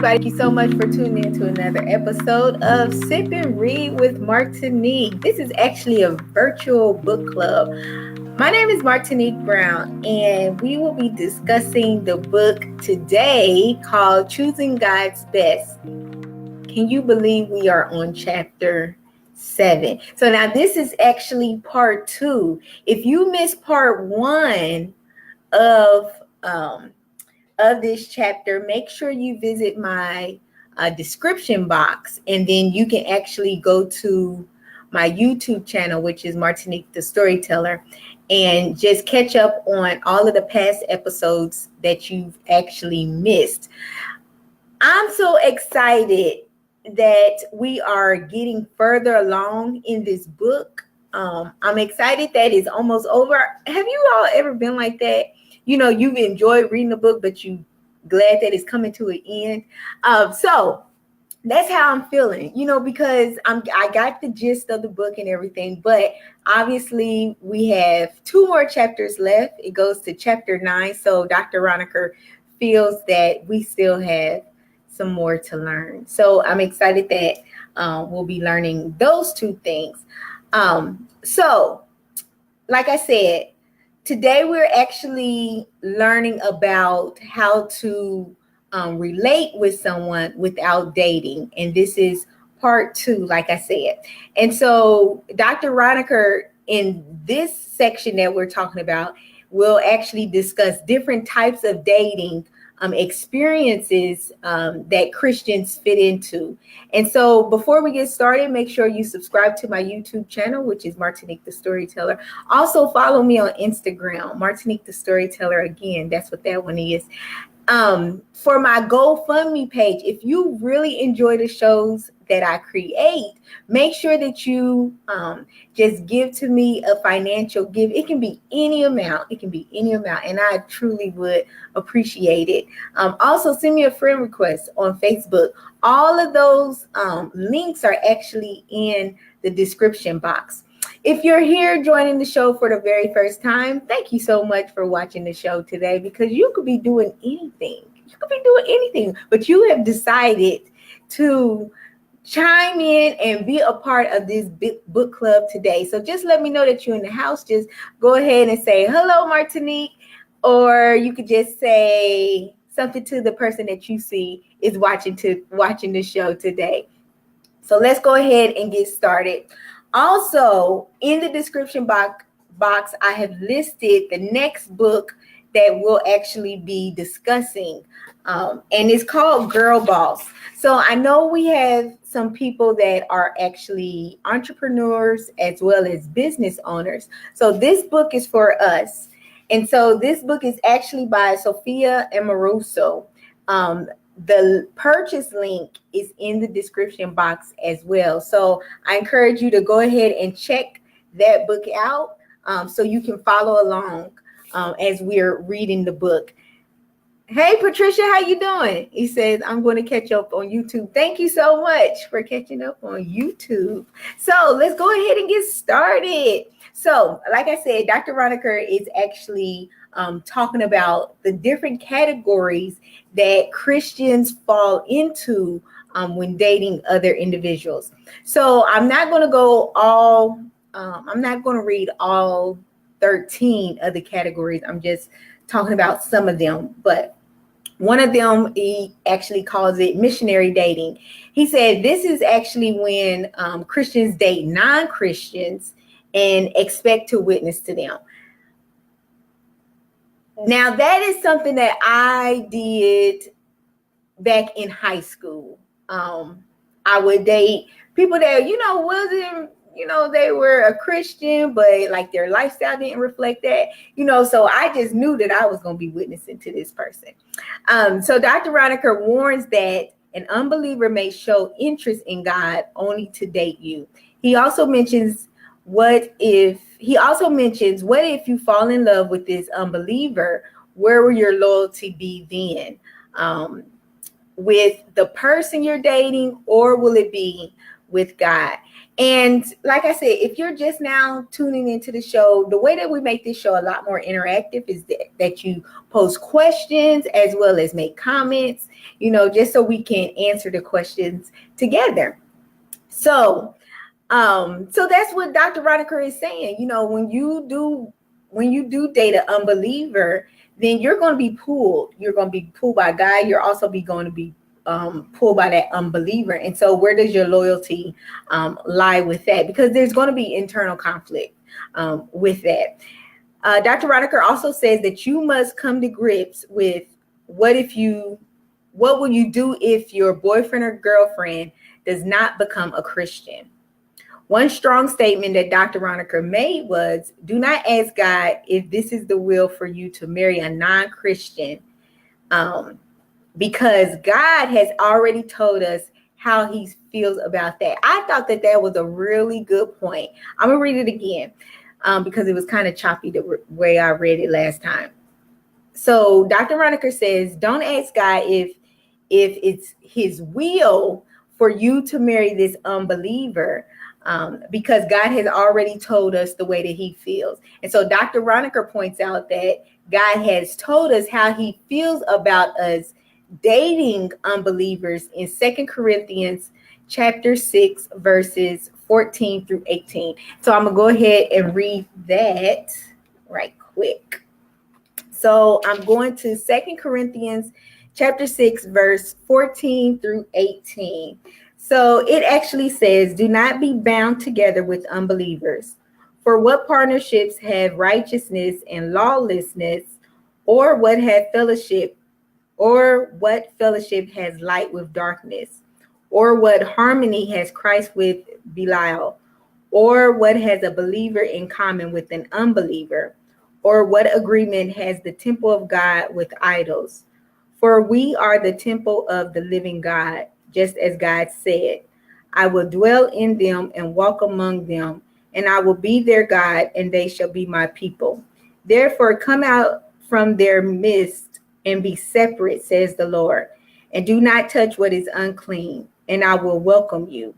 everybody. Thank you so much for tuning in to another episode of Sip and Read with Martinique. This is actually a virtual book club. My name is Martinique Brown, and we will be discussing the book today called Choosing God's Best. Can you believe we are on chapter 7? So now this is actually part 2. If you missed part 1 of this chapter, make sure you visit my description box, and then you can actually go to my YouTube channel, which is Martinique the Storyteller, and just catch up on all of the past episodes that you've actually missed. I'm so excited that we are getting further along in this book. I'm excited that it's almost over. Have you all ever been like that? You know, you've enjoyed reading the book, but you glad that it's coming to an end. So that's how I'm feeling, you know, because I got the gist of the book and everything, but obviously we have 2 more chapters left. It goes to chapter 9. So Dr. Raunikar feels that we still have some more to learn. So I'm excited that we'll be learning those 2 things. So like I said, today we're actually learning about how to relate with someone without dating. And this is part 2, like I said. And so Dr. Raunikar, in this section that we're talking about, will actually discuss different types of dating experiences that Christians fit into. And so before we get started, make sure you subscribe to my YouTube channel, which is Martinique the Storyteller. Also follow me on Instagram, Martinique the Storyteller. Again, that's what that one is. For my GoFundMe page, if you really enjoy the shows that I create, make sure that you just give to me a financial give. It can be any amount. It can be any amount, and I truly would appreciate it. Also, send me a friend request on Facebook. All of those links are actually in the description box. If you're here joining the show for the very first time, thank you so much for watching the show today, because you could be doing anything. You could be doing anything, but you have decided to chime in and be a part of this book club today. So just let me know that you're in the house. Just go ahead and say, hello, Martinique, or you could just say something to the person that you see is watching the show today. So let's go ahead and get started. Also, in the description box, I have listed the next book that we'll actually be discussing, and it's called Girl Boss. So I know we have some people that are actually entrepreneurs as well as business owners. So this book is for us. And so this book is actually by Sophia Amoruso. The purchase link is in the description box as well. So I encourage you to go ahead and check that book out so you can follow along as we're reading the book. Hey, Patricia, how you doing? He says, I'm going to catch up on YouTube. Thank you so much for catching up on YouTube. So let's go ahead and get started. So like I said, Dr. Raunikar is actually talking about the different categories that Christians fall into when dating other individuals. So I'm not going to read all 13 of the categories. I'm just talking about some of them, but one of them, he actually calls it missionary dating. He said this is actually when Christians date non-Christians and expect to witness to them. Now, that is something that I did back in high school. I would date people that, wasn't, they were a Christian, but like their lifestyle didn't reflect that, so I just knew that I was going to be witnessing to this person. So Dr. Raunikar warns that an unbeliever may show interest in God only to date you. He also mentions what if you fall in love with this unbeliever? Where will your loyalty be then? With the person you're dating, or will it be with God. And like I said, if you're just now tuning into the show, the way that we make this show a lot more interactive is that you post questions as well as make comments, just so we can answer the questions together. So that's what Dr. Raunikar is saying. When you do date an unbeliever, then you're going to be pulled. You're going to be pulled by God. You're also going to be pulled by that unbeliever. And so where does your loyalty lie with that? Because there's going to be internal conflict with that. Dr. Raunikar also says that you must come to grips with what will you do if your boyfriend or girlfriend does not become a Christian? One strong statement that Dr. Raunikar made was, do not ask God if this is the will for you to marry a non-Christian, because God has already told us how he feels about that. I thought that was a really good point. I'm going to read it again because it was kind of choppy the way I read it last time. So Dr. Raunikar says, don't ask God if it's his will for you to marry this unbeliever, because God has already told us the way that he feels. And so Dr. Raunikar points out that God has told us how he feels about us dating unbelievers in 2 Corinthians chapter 6, verses 14 through 18. So I'm going to go ahead and read that right quick. So I'm going to 2 Corinthians chapter 6, verse 14 through 18. So it actually says, do not be bound together with unbelievers. For what partnerships have righteousness and lawlessness, or what fellowship has light with darkness? Or what harmony has Christ with Belial? Or what has a believer in common with an unbeliever? Or what agreement has the temple of God with idols? For we are the temple of the living God, just as God said, I will dwell in them and walk among them, and I will be their God, and they shall be my people. Therefore, come out from their midst and be separate, says the Lord, and do not touch what is unclean, and I will welcome you,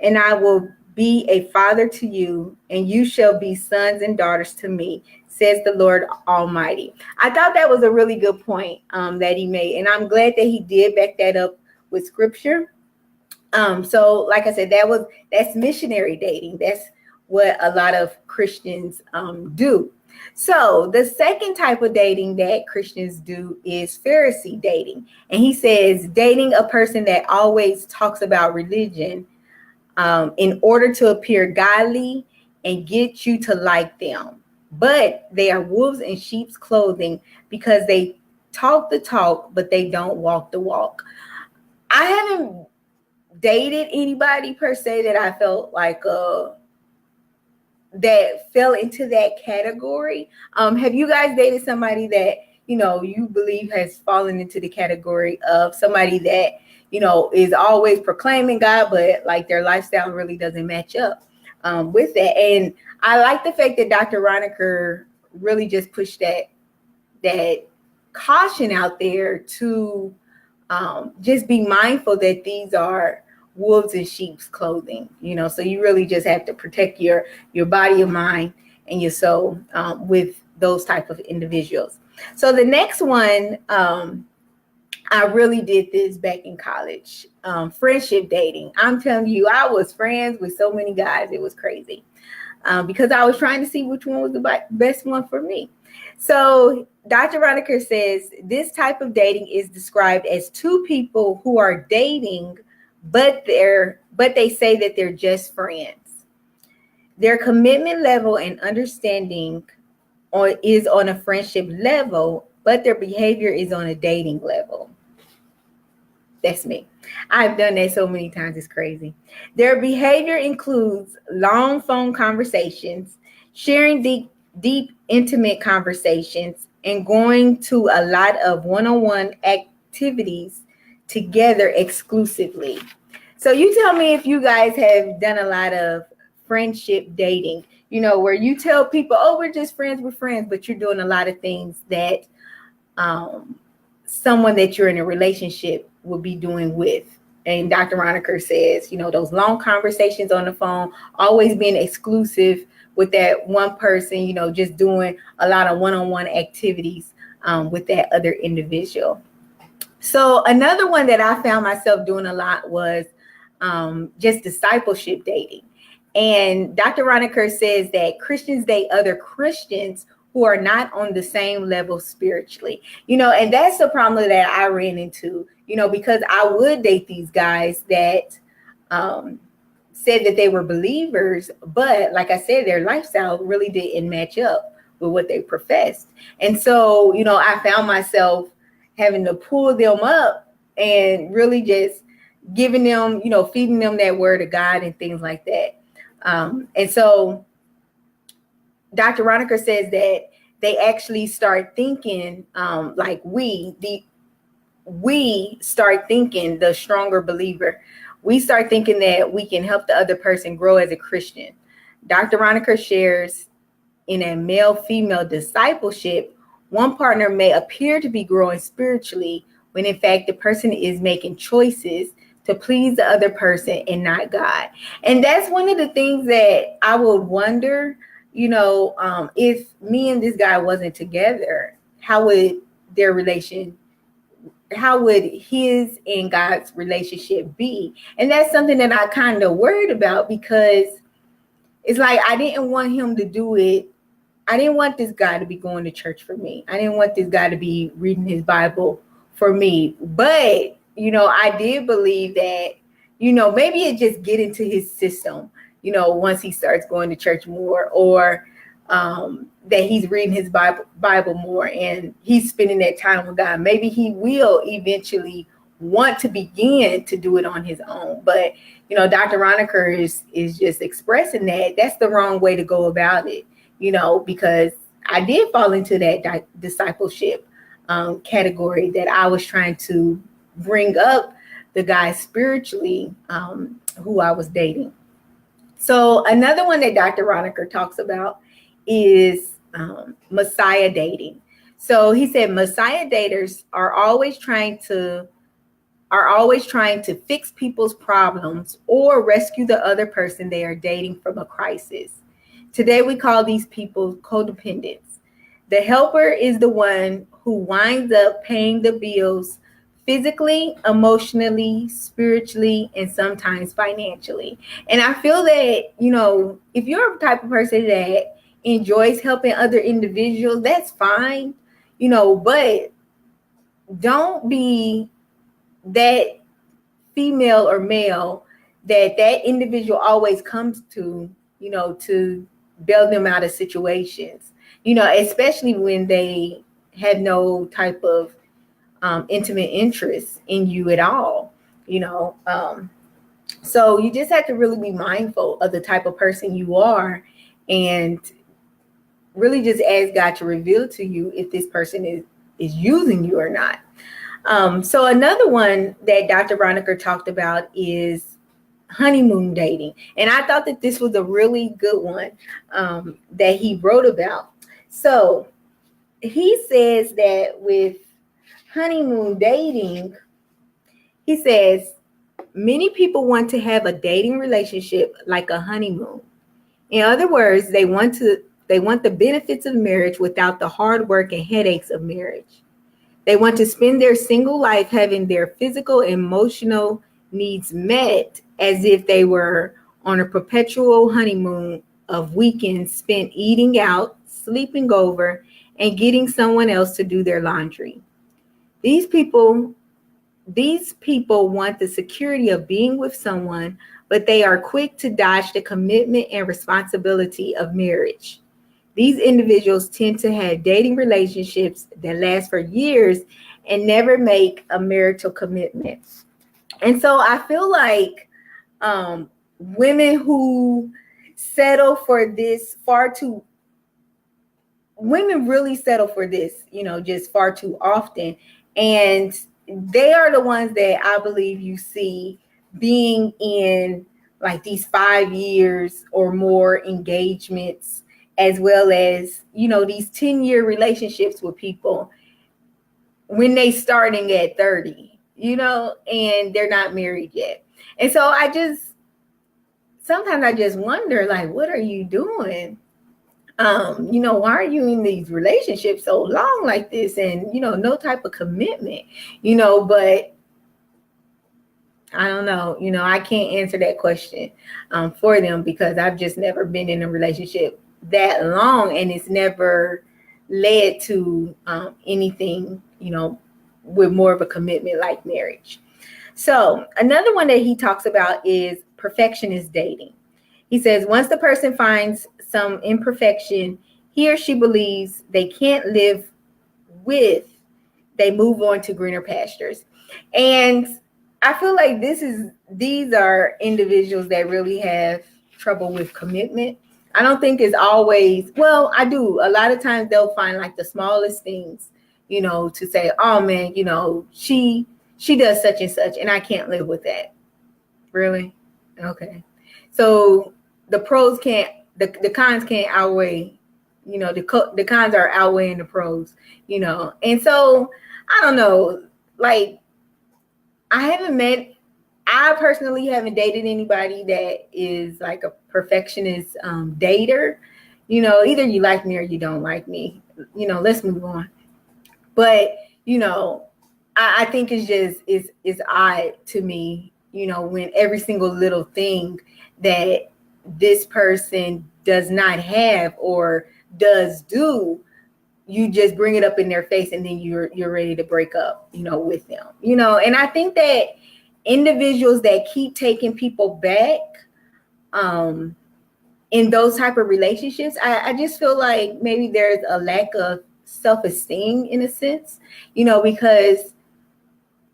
and I will be a father to you, and you shall be sons and daughters to me, says the Lord Almighty. I thought that was a really good point that he made, and I'm glad that he did back that up with scripture. So like I said, that's missionary dating. That's what a lot of Christians do. So the second type of dating that Christians do is Pharisee dating. And he says dating a person that always talks about religion in order to appear godly and get you to like them. But they are wolves in sheep's clothing because they talk the talk, but they don't walk the walk. I haven't dated anybody per se that I felt like that fell into that category. Have you guys dated somebody that you believe has fallen into the category of somebody that is always proclaiming God, but like their lifestyle really doesn't match up with that? And I like the fact that Dr. Raunikar really just pushed that caution out there to just be mindful that these are wolves in sheep's clothing, so you really just have to protect your body, your mind, and your soul with those type of individuals. So the next one, I really did this back in college, friendship dating. I'm telling you, I was friends with so many guys. It was crazy because I was trying to see which one was the best one for me. So Dr. Raunikar says this type of dating is described as two people who are dating, but they say that they're just friends. Their commitment level and understanding is on a friendship level, but their behavior is on a dating level. That's me. I've done that so many times. It's crazy. Their behavior includes long phone conversations, sharing deep, intimate conversations, and going to a lot of one-on-one activities together exclusively. So you tell me if you guys have done a lot of friendship dating, where you tell people, oh, we're just friends, but you're doing a lot of things that someone that you're in a relationship will be doing with. And Dr. Raunikar says, those long conversations on the phone, always being exclusive with that one person, just doing a lot of one-on-one activities with that other individual. So another one that I found myself doing a lot was just discipleship dating. And Dr. Raunikar says that Christians date other Christians who are not on the same level spiritually. And that's the problem that I ran into, because I would date these guys that said that they were believers, but like I said, their lifestyle really didn't match up with what they professed. And so, I found myself having to pull them up and really just giving them, feeding them that word of God and things like that. And so Dr. Raunikar says that they actually start thinking like we start thinking, the stronger believer, we start thinking that we can help the other person grow as a Christian. Dr. Raunikar shares, in a male-female discipleship, one partner may appear to be growing spiritually when in fact the person is making choices to please the other person and not God. And that's one of the things that I would wonder, if me and this guy wasn't together, how would his and God's relationship be? And that's something that I kind of worried about, because it's like I didn't want him to do it. I didn't want this guy to be going to church for me. I didn't want this guy to be reading his Bible for me. But, I did believe that, maybe it just get into his system, once he starts going to church more, or that he's reading his Bible more and he's spending that time with God. Maybe he will eventually want to begin to do it on his own. But, Dr. Raunikar is just expressing that that's the wrong way to go about it, because I did fall into that discipleship category, that I was trying to bring up the guy spiritually who I was dating. So another one that Dr. Raunikar talks about is Messiah dating. So he said Messiah daters are always trying to fix people's problems or rescue the other person they are dating from a crisis. Today we call these people codependents. The helper is the one who winds up paying the bills physically, emotionally, spiritually, and sometimes financially. And I feel that, if you're a type of person that enjoys helping other individuals, that's fine, but don't be that female or male that individual always comes to, to bail them out of situations, especially when they have no type of intimate interest in you at all, so you just have to really be mindful of the type of person you are, and really just ask God to reveal to you if this person is using you or not. So another one that Dr. Raunikar talked about is honeymoon dating. And I thought that this was a really good one that he wrote about. So he says that with honeymoon dating, he says, many people want to have a dating relationship like a honeymoon. In other words, they want the benefits of marriage without the hard work and headaches of marriage. They want to spend their single life having their physical and emotional needs met as if they were on a perpetual honeymoon of weekends spent eating out, sleeping over, and getting someone else to do their laundry. These people want the security of being with someone, but they are quick to dodge the commitment and responsibility of marriage. These individuals tend to have dating relationships that last for years and never make a marital commitment. And so I feel like women who settle for this women really settle for this, just far too often. And they are the ones that I believe you see being in like these 5 years or more engagements, as well as, these 10-year relationships with people when they starting at 30. and they're not married yet. And so sometimes I just wonder, like, what are you doing? Why are you in these relationships so long like this, and no type of commitment, but I don't know, I can't answer that question for them, because I've just never been in a relationship that long, and it's never led to anything, with more of a commitment like marriage. So another one that he talks about is perfectionist dating. He says, once the person finds some imperfection he or she believes they can't live with, they move on to greener pastures. And I feel like these are individuals that really have trouble with commitment. I don't think it's always, well, I do. A lot of times they'll find like the smallest things, to say, oh man, she does such and such, and I can't live with that. Really? Okay. So the the cons can't outweigh, the cons are outweighing the pros, And so I don't know, like I personally haven't dated anybody that is like a perfectionist dater. Either you like me or you don't like me. Let's move on. But I think it's odd to me, when every single little thing that this person does not have or does do, you just bring it up in their face, and then you're ready to break up, with them. And I think that individuals that keep taking people back in those type of relationships, I just feel like maybe there's a lack of self-esteem in a sense, because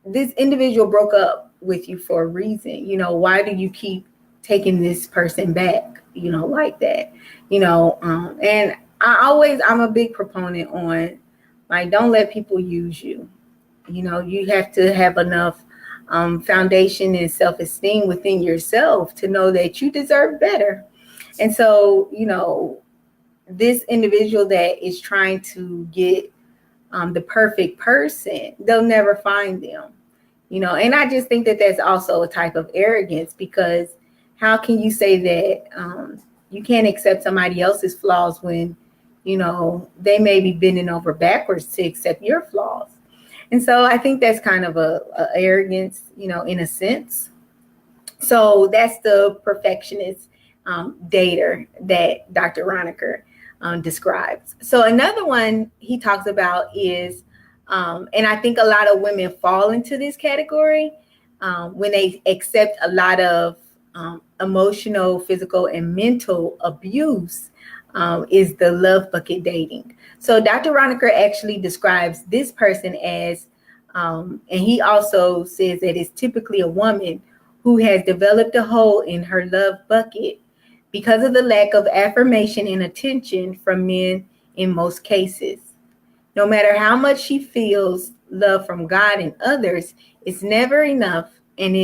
this individual broke up with you for a reason. Why do you keep taking this person back, like that? And I'm a big proponent on, like, don't let people use you. You have to have enough foundation and self-esteem within yourself to know that you deserve better. And so, this individual that is trying to get the perfect person, they'll never find them. And I just think that that's also a type of arrogance, because how can you say that you can't accept somebody else's flaws when, they may be bending over backwards to accept your flaws? And so I think that's kind of a arrogance, in a sense. So that's the perfectionist dater that Dr. Raunikar describes. So another one he talks about is, and I think a lot of women fall into this category when they accept a lot of emotional, physical, and mental abuse, is the love bucket dating. So Dr. Raunikar actually describes this person as, and he also says that it's typically a woman who has developed a hole in her love bucket because of the lack of affirmation and attention from men in most cases. No matter how much she feels love from God and others, it's never enough, and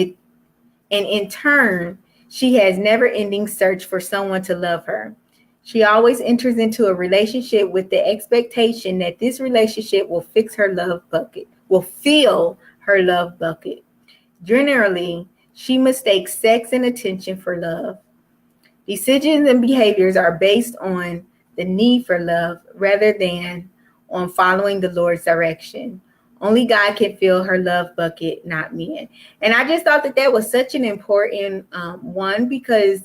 in turn, she has never-ending search for someone to love her. She always enters into a relationship with the expectation that this relationship will fix her love bucket, will fill her love bucket. Generally, she mistakes sex and attention for love. Decisions and behaviors are based on the need for love rather than on following the Lord's direction. Only God can fill her love bucket, not men. And I just thought that that was such an important one, because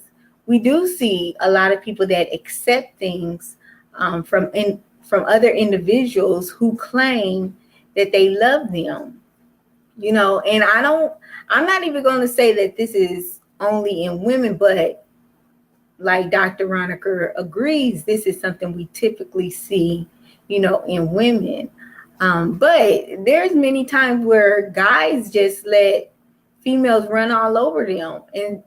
we do see a lot of people that accept things from other individuals who claim that they love them, and I'm not even going to say that this is only in women, but like Dr. Raunikar agrees, this is something we typically see, in women. But there's many times where guys just let females run all over them, and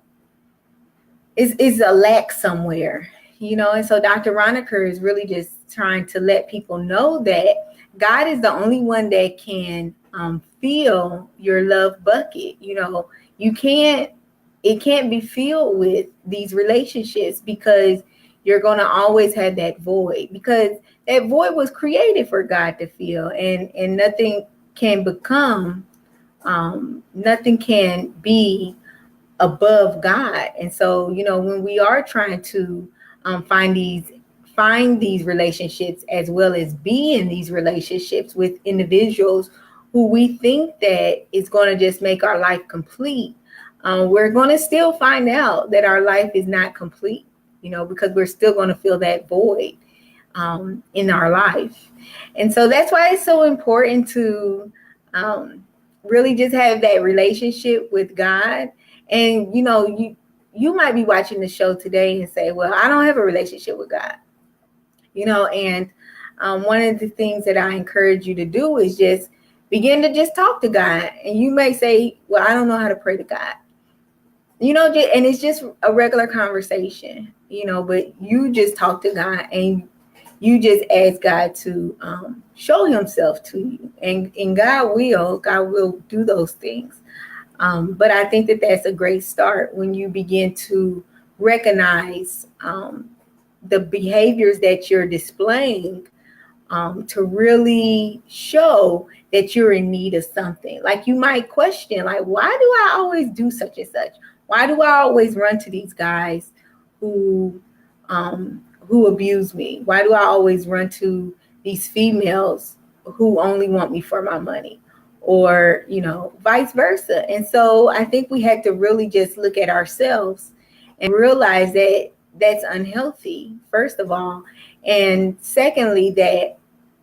it's a lack somewhere, And so Dr. Raunikar is really just trying to let people know that God is the only one that can fill your love bucket. It can't be filled with these relationships, because you're going to always have that void, because that void was created for God to fill, and nothing can become Nothing can be above God. And so, when we are trying to find these relationships, as well as be in these relationships with individuals who we think that is going to just make our life complete, we're going to still find out that our life is not complete, because we're still going to feel that void in our life. And so that's why it's so important to really just have that relationship with God. And you might be watching the show today and say, well, I don't have a relationship with God. And one of the things that I encourage you to do is just begin to just talk to God. And you may say, well, I don't know how to pray to God. And it's just a regular conversation, but you just talk to God and you just ask God to show himself to you. And God will do those things. But I think that that's a great start when you begin to recognize the behaviors that you're displaying to really show that you're in need of something. Like you might question, like, why do I always do such and such? Why do I always run to these guys who abuse me? Why do I always run to these females who only want me for my money? Or, vice versa. And so I think we had to really just look at ourselves and realize that that's unhealthy, first of all. And secondly, that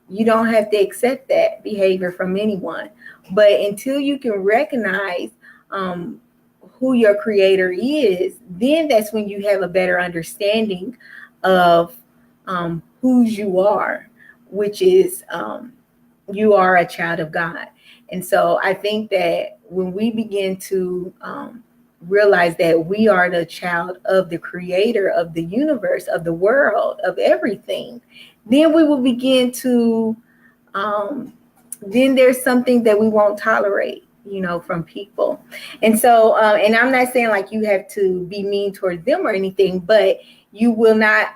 you don't have to accept that behavior from anyone. But until you can recognize who your creator is, then that's when you have a better understanding of whose you are, which is you are a child of God. And so I think that when we begin to realize that we are the child of the creator of the universe, of the world, of everything, then we will begin to, then there's something that we won't tolerate, from people. And so, and I'm not saying like you have to be mean towards them or anything, but you will not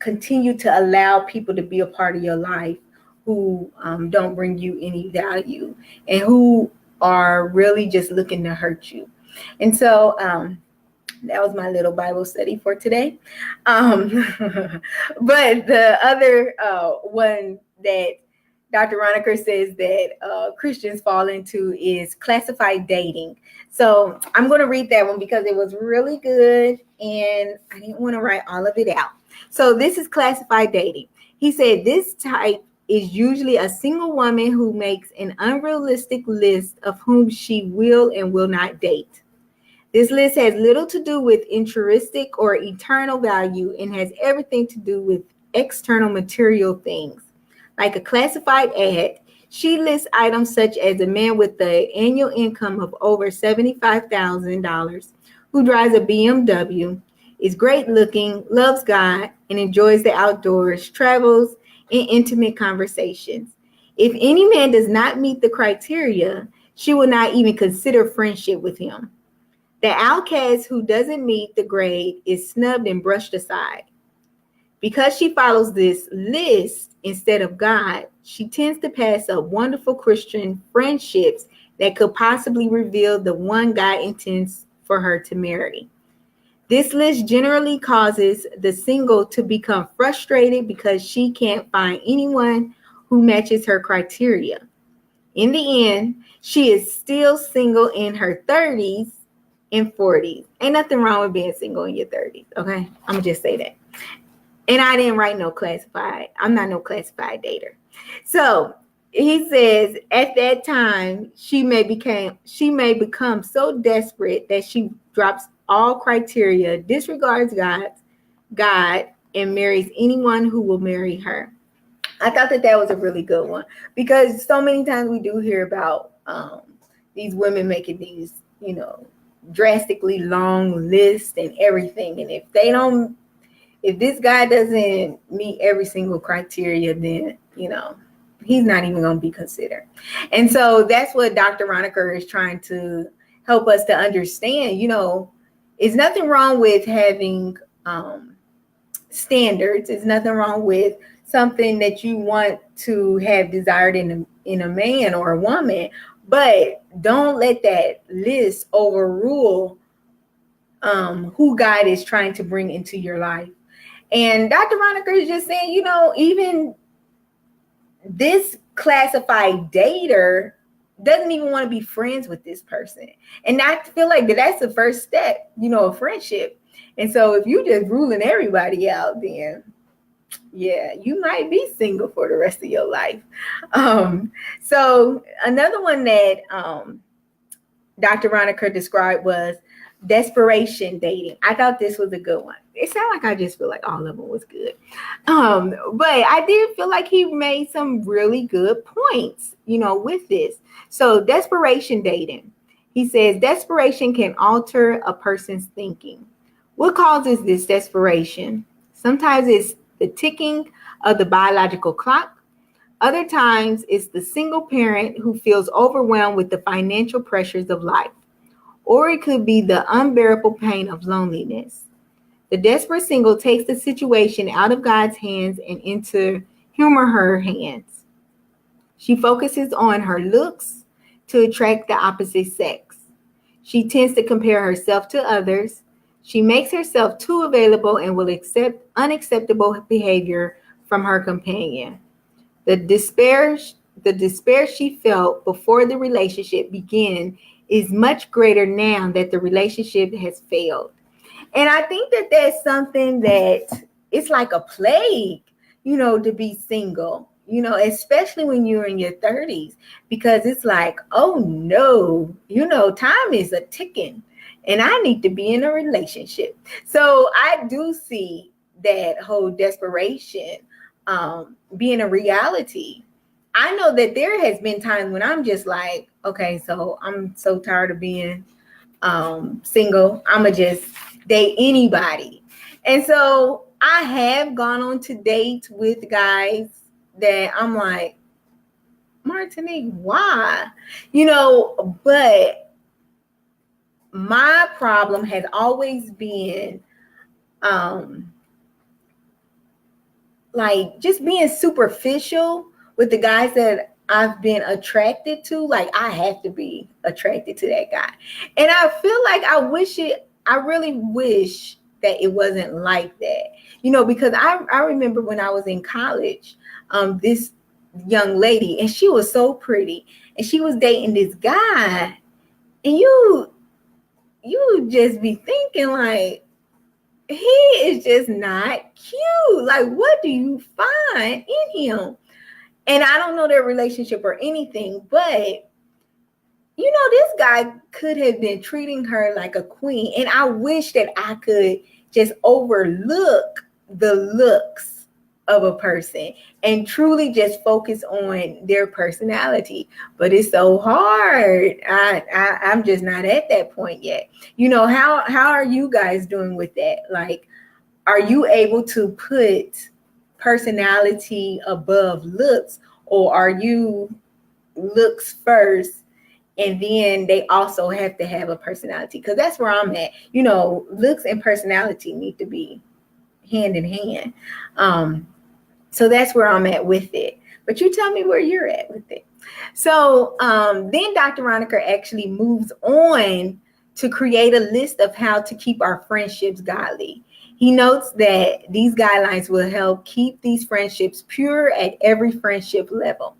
continue to allow people to be a part of your life who don't bring you any value and who are really just looking to hurt you. And so that was my little Bible study for today. But the other one that Dr. Raunikar says that Christians fall into is classified dating. So I'm going to read that one because it was really good and I didn't want to write all of it out. So this is classified dating. He said this type is usually a single woman who makes an unrealistic list of whom she will and will not date. This list has little to do with intrinsic or eternal value and has everything to do with external material things. Like a classified ad, she lists items such as a man with an annual income of over $75,000 who drives a BMW, is great looking, loves God, and enjoys the outdoors, travels, and intimate conversations. If any man does not meet the criteria, she will not even consider friendship with him. The outcast who doesn't meet the grade is snubbed and brushed aside. Because she follows this list instead of God, she tends to pass up wonderful Christian friendships that could possibly reveal the one God intends for her to marry. This list generally causes the single to become frustrated because she can't find anyone who matches her criteria. In the end, she is still single in her 30s and 40s. Ain't nothing wrong with being single in your 30s, okay? I'm going to just say that. And I didn't write no classified. I'm not no classified dater. So he says at that time, she may become so desperate that she drops all criteria, disregards God, and marries anyone who will marry her. I thought that was a really good one because so many times we do hear about these women making these, drastically long lists and everything. And if this guy doesn't meet every single criteria, then, he's not even going to be considered. And so that's what Dr. Raunikar is trying to help us to understand. It's nothing wrong with having standards. It's nothing wrong with something that you want to have desired in a man or a woman. But don't let that list overrule who God is trying to bring into your life. And Dr. Raunikar is just saying, even this classified dater doesn't even want to be friends with this person. And I feel like that's the first step, of friendship. And so if you just ruling everybody out, then yeah, you might be single for the rest of your life. So another one that Dr. Raunikar described was desperation dating. I thought this was a good one. It sounded like I just feel like all of them was good. But I did feel like he made some really good points, with this. So desperation dating. He says desperation can alter a person's thinking. What causes this desperation? Sometimes it's the ticking of the biological clock. Other times it's the single parent who feels overwhelmed with the financial pressures of life. Or it could be the unbearable pain of loneliness. The desperate single takes the situation out of God's hands and into him or her hands. She focuses on her looks to attract the opposite sex. She tends to compare herself to others. She makes herself too available and will accept unacceptable behavior from her companion. The despair she felt before the relationship began is much greater now that the relationship has failed. And I think that that's something that it's like a plague, to be single, especially when you're in your 30s, because it's like, oh no, time is a ticking and I need to be in a relationship. So I do see that whole desperation being a reality. I know that there has been times when I'm just like, okay, so I'm so tired of being single. I'ma just date anybody. And so I have gone on to dates with guys that I'm like, Martinique, why? But my problem has always been like just being superficial with the guys that I've been attracted to. Like I have to be attracted to that guy. And I feel like I really wish that it wasn't like that. Because I remember when I was in college, this young lady, and she was so pretty, and she was dating this guy, and you just be thinking like, he is just not cute. Like, what do you find in him? And I don't know their relationship or anything, but this guy could have been treating her like a queen. And I wish that I could just overlook the looks of a person and truly just focus on their personality. But it's so hard. I'm just not at that point yet. How are you guys doing with that? Like, are you able to put personality above looks, or are you looks first and then they also have to have a personality? Because that's where I'm at. Looks and personality need to be hand in hand. So that's where I'm at with it. But you tell me where you're at with it. So then Dr. Raunikar actually moves on to create a list of how to keep our friendships godly. He notes that these guidelines will help keep these friendships pure at every friendship level.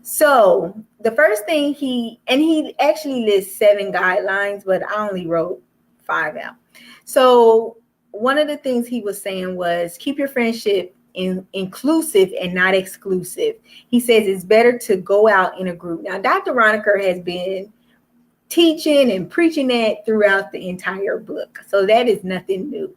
So the first thing he actually lists 7 guidelines, but I only wrote 5 out. So one of the things he was saying was keep your friendship inclusive and not exclusive. He says it's better to go out in a group. Now, Dr. Raunikar has been teaching and preaching that throughout the entire book. So that is nothing new.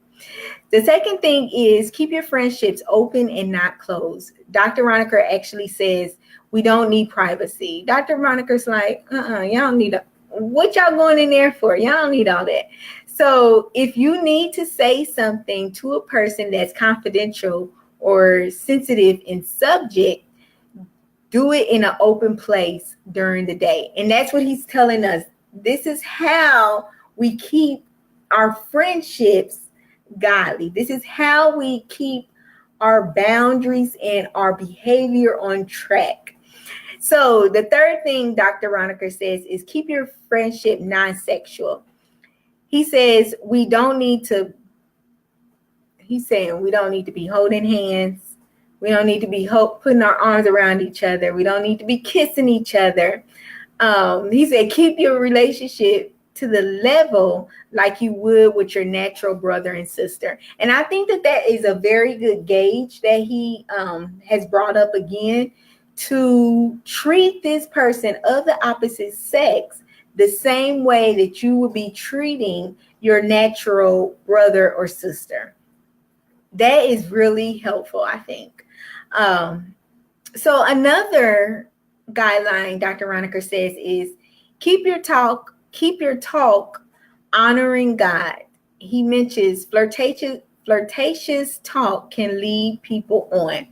The second thing is keep your friendships open and not closed. Dr. Raunikar actually says we don't need privacy. Dr. Ronikar's like, y'all don't need what y'all going in there for? Y'all don't need all that. So if you need to say something to a person that's confidential or sensitive in subject, do it in an open place during the day. And that's what he's telling us. This is how we keep our friendships godly. This is how we keep our boundaries and our behavior on track. So the third thing Dr. Raunikar says is keep your friendship non-sexual. He says he's saying we don't need to be holding hands. We don't need to be putting our arms around each other. We don't need to be kissing each other. He said, keep your relationship to the level like you would with your natural brother and sister. And I think that is a very good gauge that he has brought up again, to treat this person of the opposite sex the same way that you would be treating your natural brother or sister. That is really helpful, I think. So another guideline Dr. Raunikar says is keep your talk honoring God. He mentions flirtatious talk can lead people on.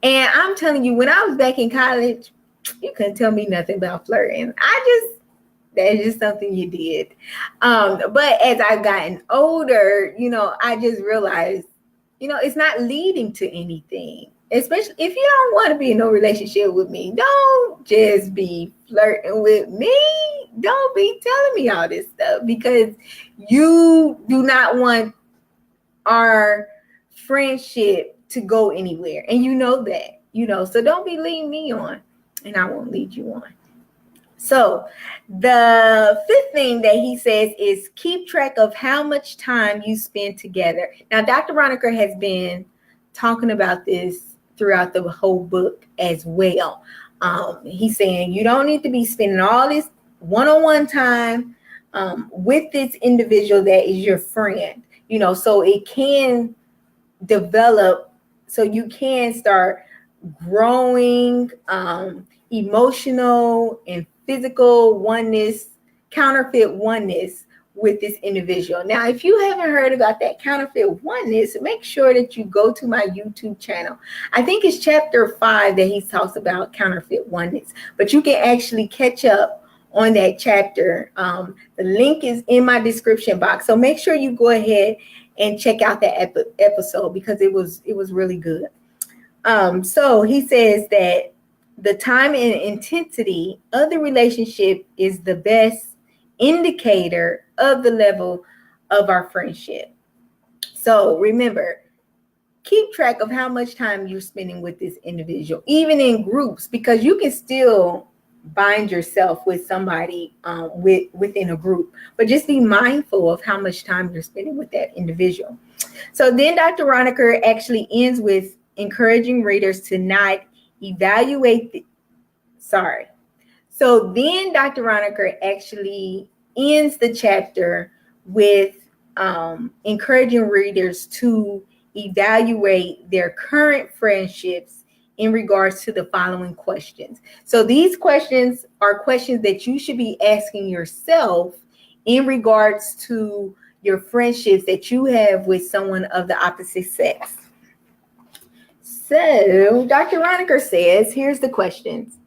And I'm telling you, when I was back in college, you couldn't tell me nothing about flirting. That's just something you did. But as I've gotten older, I just realized, it's not leading to anything. Especially if you don't want to be in no relationship with me, don't just be flirting with me. Don't be telling me all this stuff because you do not want our friendship to go anywhere. And you know that, so don't be leading me on, and I won't lead you on. So the fifth thing that he says is keep track of how much time you spend together. Now, Dr. Raunikar has been talking about this throughout the whole book as well. He's saying you don't need to be spending all this one-on-one time with this individual that is your friend, so it can develop, so you can start growing emotional and physical oneness, counterfeit oneness with this individual. Now, if you haven't heard about that counterfeit oneness, make sure that you go to my YouTube channel. I think it's chapter 5 that he talks about counterfeit oneness, but you can actually catch up on that chapter. The link is in my description box. So make sure you go ahead and check out that episode because it was really good. So he says that the time and intensity of the relationship is the best indicator of the level of our friendship. So remember, keep track of how much time you're spending with this individual, even in groups, because you can still bind yourself with somebody within a group, but just be mindful of how much time you're spending with that individual. So then Dr. Raunikar actually ends with encouraging readers to not evaluate So then Dr. Raunikar actually ends the chapter with encouraging readers to evaluate their current friendships in regards to the following questions. So these questions are questions that you should be asking yourself in regards to your friendships that you have with someone of the opposite sex. So Dr. Raunikar says, here's the questions.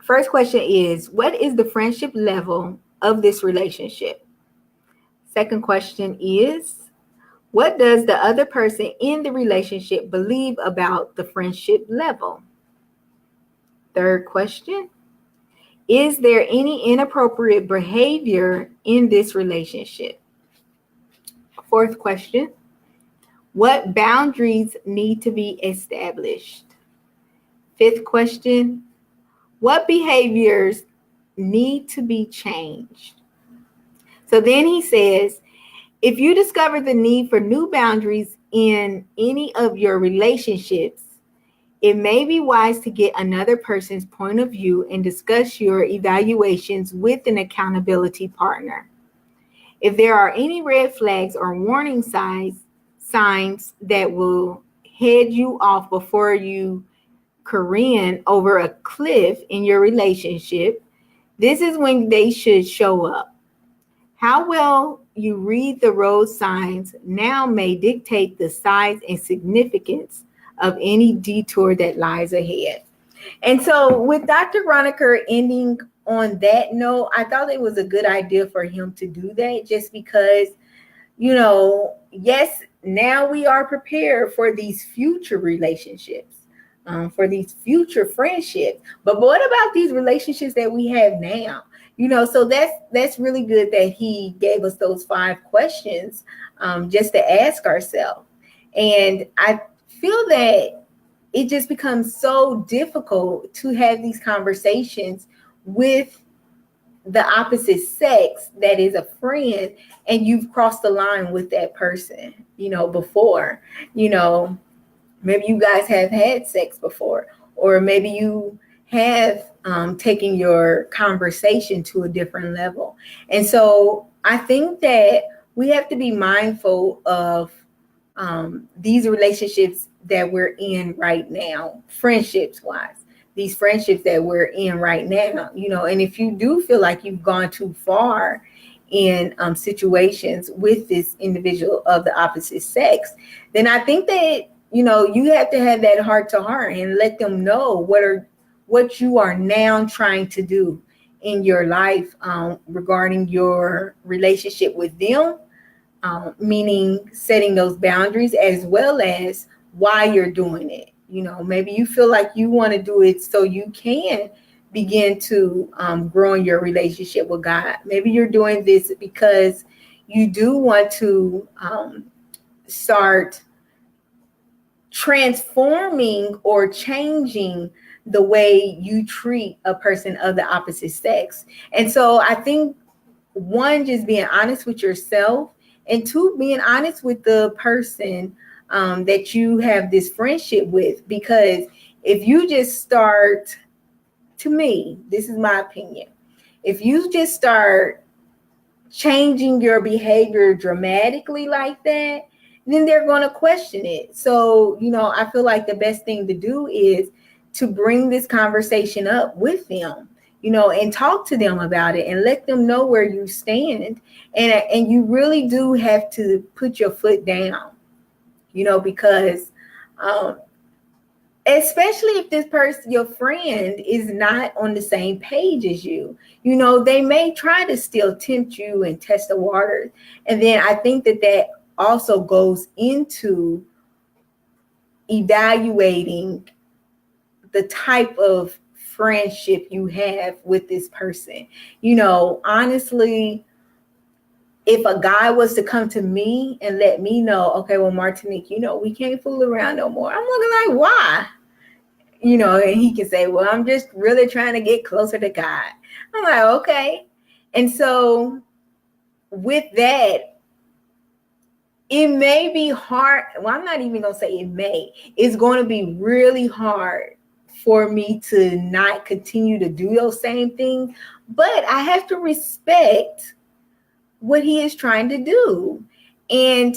First question is, what is the friendship level of this relationship? Second question is, what does the other person in the relationship believe about the friendship level? Third question, is there any inappropriate behavior in this relationship? Fourth question, what boundaries need to be established? Fifth question, what behaviors need to be changed? So then he says, if you discover the need for new boundaries in any of your relationships, it may be wise to get another person's point of view and discuss your evaluations with an accountability partner. If there are any red flags or warning signs that will head you off before you careen over a cliff in your relationship, this is when they should show up. How well you read the road signs now may dictate the size and significance of any detour that lies ahead. And so with Dr. Raunikar ending on that note, I thought it was a good idea for him to do that just because, yes, now we are prepared for these future relationships. for these future friendships. But what about these relationships that we have now? So that's really good that he gave us those 5 questions, just to ask ourselves. And I feel that it just becomes so difficult to have these conversations with the opposite sex that is a friend, and you've crossed the line with that person, before. Maybe you guys have had sex before, or maybe you have taken your conversation to a different level. And so I think that we have to be mindful of these relationships that we're in right now, friendships wise, these friendships that we're in right now, and if you do feel like you've gone too far in situations with this individual of the opposite sex, then I think that, you have to have that heart to heart and let them know what you are now trying to do in your life, regarding your relationship with them, meaning setting those boundaries, as well as why you're doing it. Maybe you feel like you want to do it so you can begin to grow in your relationship with God. Maybe you're doing this because you do want to start transforming or changing the way you treat a person of the opposite sex. And so I think, one, just being honest with yourself, and 2, being honest with the person that you have this friendship with. Because if you just start, to me, this is my opinion, if you just start changing your behavior dramatically like that, then they're going to question it. So, I feel like the best thing to do is to bring this conversation up with them, and talk to them about it and let them know where you stand. And you really do have to put your foot down, because especially if this person, your friend, is not on the same page as you, they may try to still tempt you and test the waters. And then I think that also goes into evaluating the type of friendship you have with this person. Honestly, if a guy was to come to me and let me know, okay, well, Martinique, we can't fool around no more, I'm looking like, why? And he can say, well, I'm just really trying to get closer to God. I'm like, okay. And so with that, it may be hard. Well, I'm not even going to say it may. It's going to be really hard for me to not continue to do those same things. But I have to respect what he is trying to do. And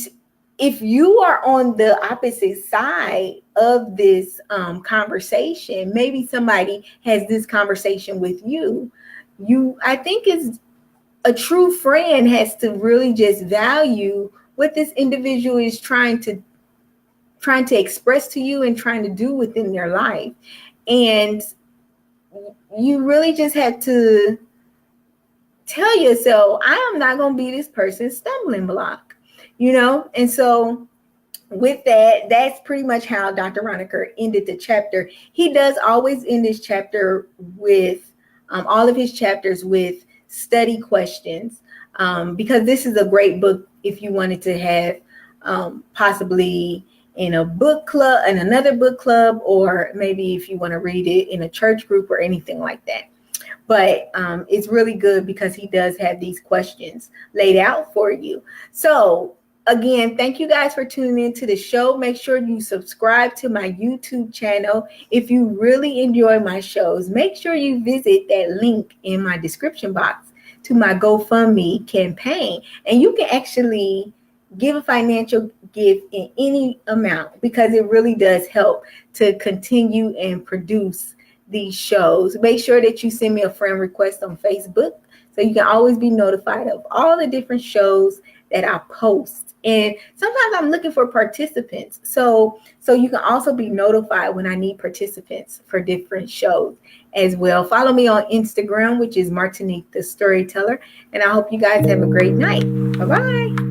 if you are on the opposite side of this conversation, maybe somebody has this conversation with you, I think is a true friend has to really just value what this individual is trying to express to you and trying to do within their life. And you really just have to tell yourself, I am not going to be this person's stumbling block, And so with that, that's pretty much how Dr. Raunikar ended the chapter. He does always end this chapter with all of his chapters with study questions, because this is a great book if you wanted to have possibly in a book club, in another book club, or maybe if you want to read it in a church group or anything like that. But it's really good because he does have these questions laid out for you. So again, thank you guys for tuning into the show. Make sure you subscribe to my YouTube channel. If you really enjoy my shows, make sure you visit that link in my description box to my GoFundMe campaign. And you can actually give a financial gift in any amount, because it really does help to continue and produce these shows. Make sure that you send me a friend request on Facebook so you can always be notified of all the different shows that I post. And sometimes I'm looking for participants. So you can also be notified when I need participants for different shows as well. Follow me on Instagram, which is MartiniqueTheStoryteller. And I hope you guys have a great night. Bye-bye.